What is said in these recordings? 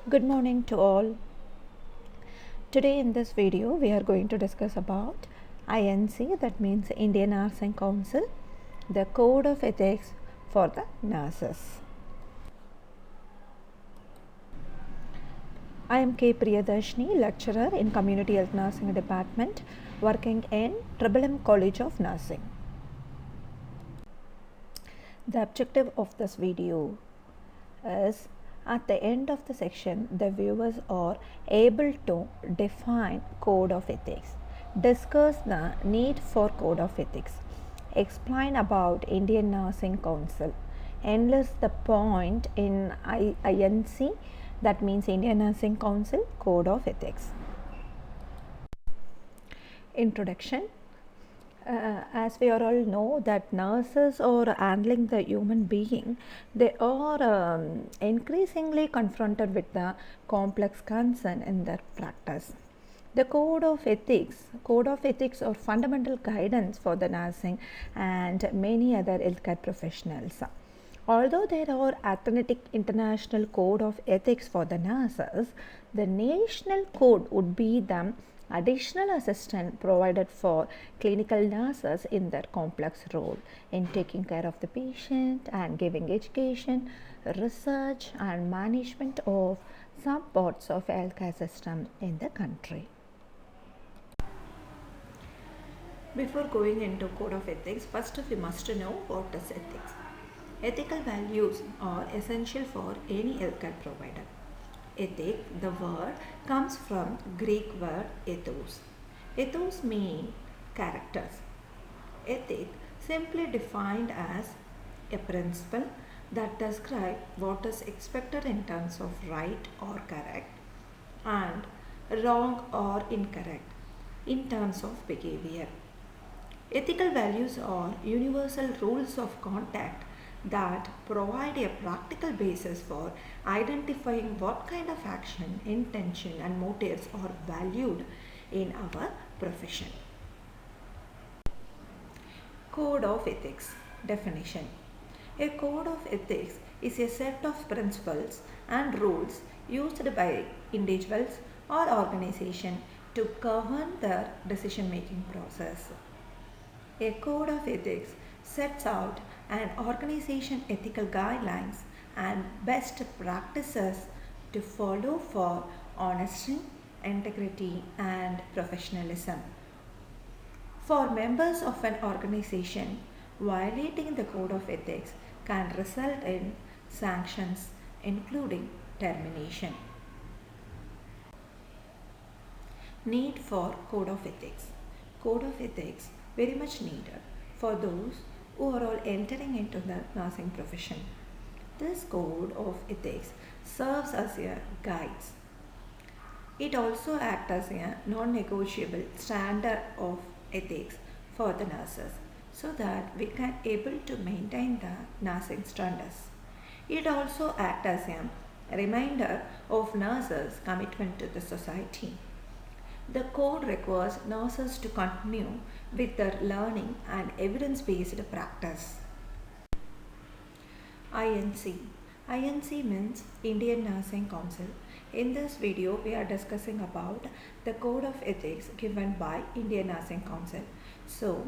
Good morning to all. Today in this video we are going to discuss about INC, that means Indian Nursing Council, the code of ethics for the nurses. I am K. Priyadarshini, lecturer in Community Health Nursing Department, working in M College of Nursing. The objective of this video is, at the end of the section, the viewers are able to define code of ethics, discuss the need for code of ethics, explain about Indian Nursing Council, enlist the point in INC, that means Indian Nursing Council Code of Ethics. Introduction. As we all know that nurses are handling the human being, they are increasingly confronted with the complex concern in their practice. The code of ethics are fundamental guidance for the nursing and many other healthcare professionals. Although there are authentic international code of ethics for the nurses, the national code would be the additional assistance provided for clinical nurses in their complex role in taking care of the patient and giving education, research and management of some parts of healthcare system in the country. Before going into code of ethics, first we must know what is ethics. Ethical values are essential for any healthcare provider. Ethic, the word, comes from Greek word ethos. Ethos means characters. Ethic, simply defined as a principle that describes what is expected in terms of right or correct and wrong or incorrect in terms of behavior. Ethical values are universal rules of conduct that provide a practical basis for identifying what kind of action, intention and motives are valued in our profession. Code of ethics definition. A code of ethics is a set of principles and rules used by individuals or organizations to govern their decision making process. A code of ethics sets out an organization ethical guidelines and best practices to follow for honesty, integrity and professionalism. For members of an organization, violating the code of ethics can result in sanctions including termination. Need for code of ethics. Code of ethics very much needed for those who are all entering into the nursing profession. This code of ethics serves as a guide. It also acts as a non-negotiable standard of ethics for the nurses so that we can able to maintain the nursing standards. It also acts as a reminder of nurses' commitment to the society. The code requires nurses to continue with their learning and evidence-based practice. INC. INC means Indian Nursing Council. In this video, we are discussing about the code of ethics given by Indian Nursing Council. So,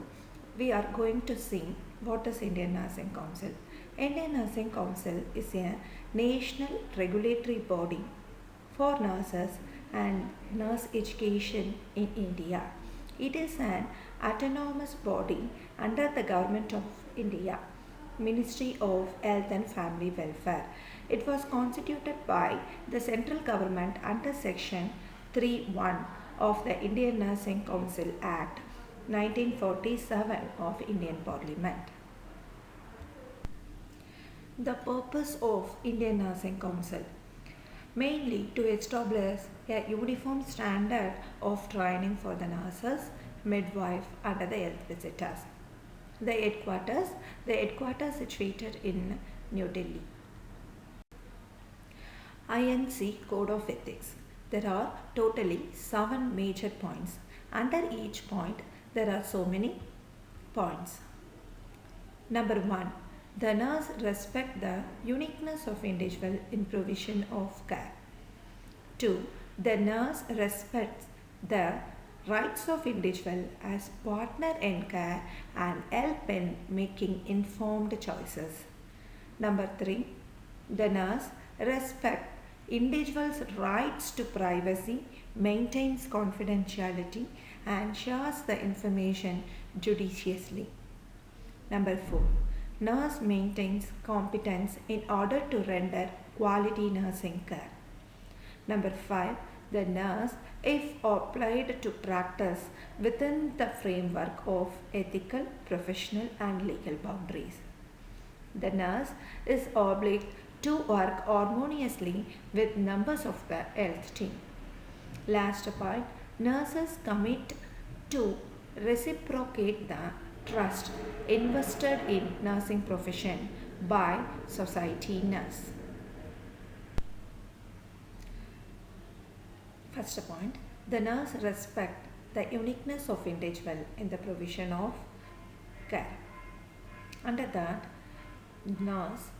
we are going to see what is Indian Nursing Council. Indian Nursing Council is a national regulatory body for nurses and nurse education in India. It is an autonomous body under the Government of India, Ministry of Health and Family Welfare. It was constituted by the central government under Section 3(1) of the Indian Nursing Council Act 1947 of Indian Parliament. The purpose of Indian Nursing Council mainly to establish a uniform standard of training for the nurses, midwife and the health visitors. The headquarters situated in New Delhi. INC Code of Ethics. There are totally 7 major points. Under each point there are so many points. Number 1. The nurse respect the uniqueness of individual in provision of care. 2. The nurse respects the rights of individual as partner in care and help in making informed choices. Number 3. The nurse respects individuals' rights to privacy, maintains confidentiality, and shares the information judiciously. Number 4. Nurse maintains competence in order to render quality nursing care. Number 5. The nurse, if applied to practice within the framework of ethical, professional, and legal boundaries. The nurse is obliged to work harmoniously with members of the health team. Last point, nurses commit to reciprocate the trust invested in nursing profession by society nurse. First point, the nurse respects the uniqueness of individual in the provision of care. Under that, nurse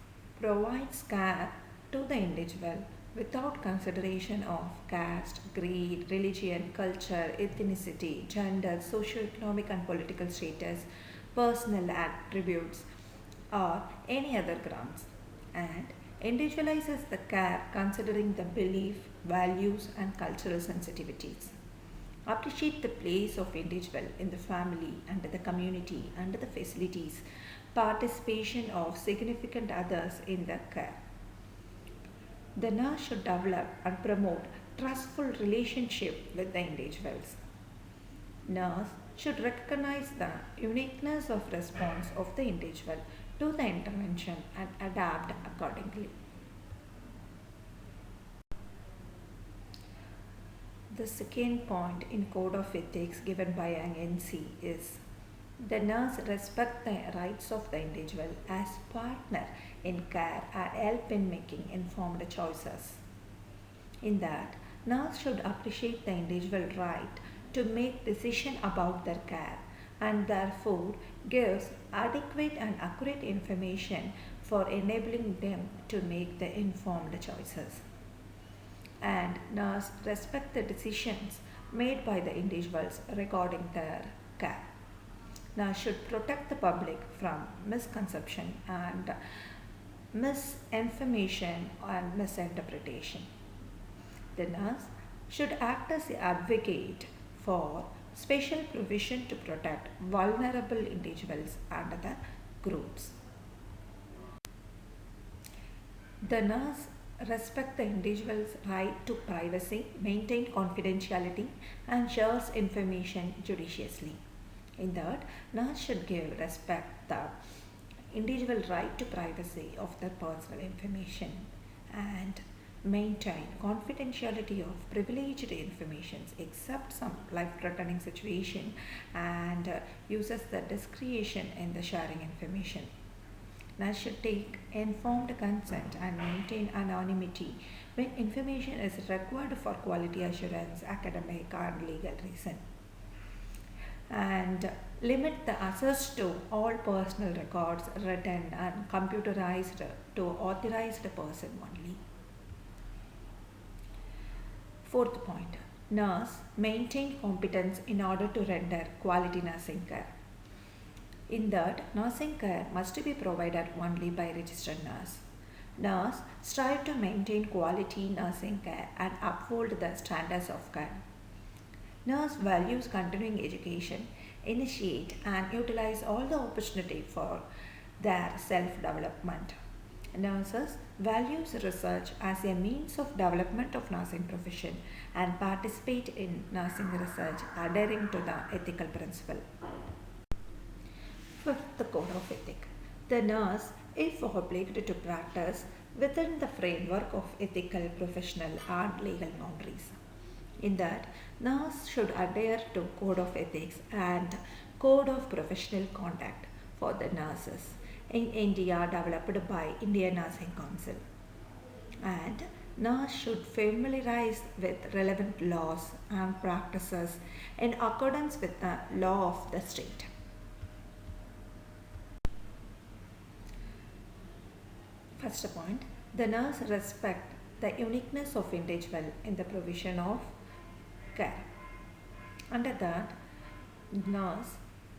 provides care to the individual without consideration of caste, creed, religion, culture, ethnicity, gender, socio-economic and political status, personal attributes, or any other grounds, and individualizes the care considering the belief, values, and cultural sensitivities. Appreciate the place of individual in the family and the community and the facilities, participation of significant others in the care. The nurse should develop and promote trustful relationship with the individuals. Nurse should recognize the uniqueness of response of the individual to the intervention and adapt accordingly. The second point in Code of Ethics given by Yang NC is the nurse respects the rights of the individual as partner in care and help in making informed choices. In that, nurse should appreciate the individual right to make decision about their care and therefore gives adequate and accurate information for enabling them to make the informed choices. And nurse respect the decisions made by the individuals regarding their care. Nurse should protect the public from misconception and misinformation and misinterpretation. The nurse should act as the advocate for special provision to protect vulnerable individuals and other groups. The nurse respect the individual's right to privacy, maintain confidentiality, and shares information judiciously. In that, nurse should give respect the individual right to privacy of their personal information and maintain confidentiality of privileged information except some life-threatening situation and uses the discretion in the sharing information. Nurse should take informed consent and maintain anonymity when information is required for quality assurance, academic, and legal reason. And limit the access to all personal records written and computerized to authorized person only. Fourth point, nurse maintain competence in order to render quality nursing care. In that, nursing care must be provided only by registered nurse. Nurse strive to maintain quality nursing care and uphold the standards of care. Nurse values continuing education, initiate and utilize all the opportunity for their self-development. Nurses values research as a means of development of nursing profession and participate in nursing research adhering to the ethical principle. Fifth, the Code of Ethics. The nurse is obliged to practice within the framework of ethical, professional and legal boundaries. In that, nurse should adhere to Code of Ethics and Code of Professional Conduct for the nurses in India developed by Indian Nursing Council. And nurse should familiarize with relevant laws and practices in accordance with the law of the state. First point, the nurse respect the uniqueness of individual in the provision of care. Under that, nurse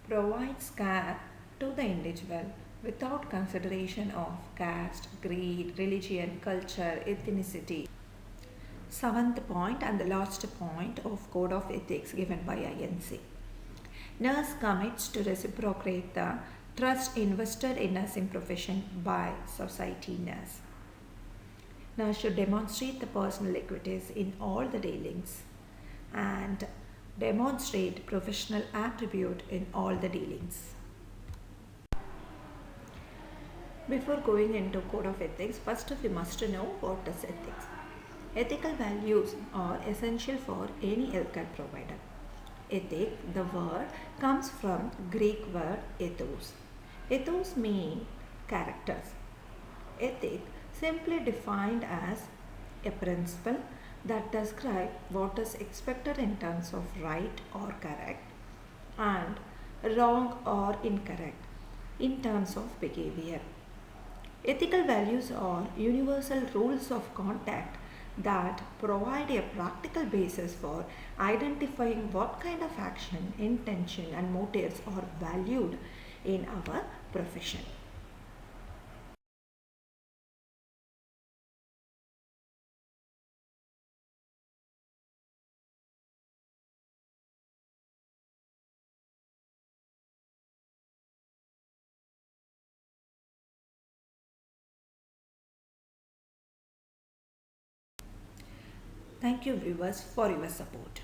provides care to the individual without consideration of caste, creed, religion, culture, ethnicity. Seventh point and the last point of Code of Ethics given by INC. Nurse commits to reciprocate the trust invested in nursing profession by society nurse. Nurse should demonstrate the personal equities in all the dealings and demonstrate professional attribute in all the dealings. Before going into Code of Ethics, first we must know what is ethics. Ethical values are essential for any healthcare provider. Ethic, the word, comes from Greek word ethos. Ethos means characters. Ethic, simply defined as a principle that describes what is expected in terms of right or correct and wrong or incorrect in terms of behavior. Ethical values are universal rules of conduct that provide a practical basis for identifying what kind of action, intention, and motives are valued in our profession. Thank you, viewers, for your support.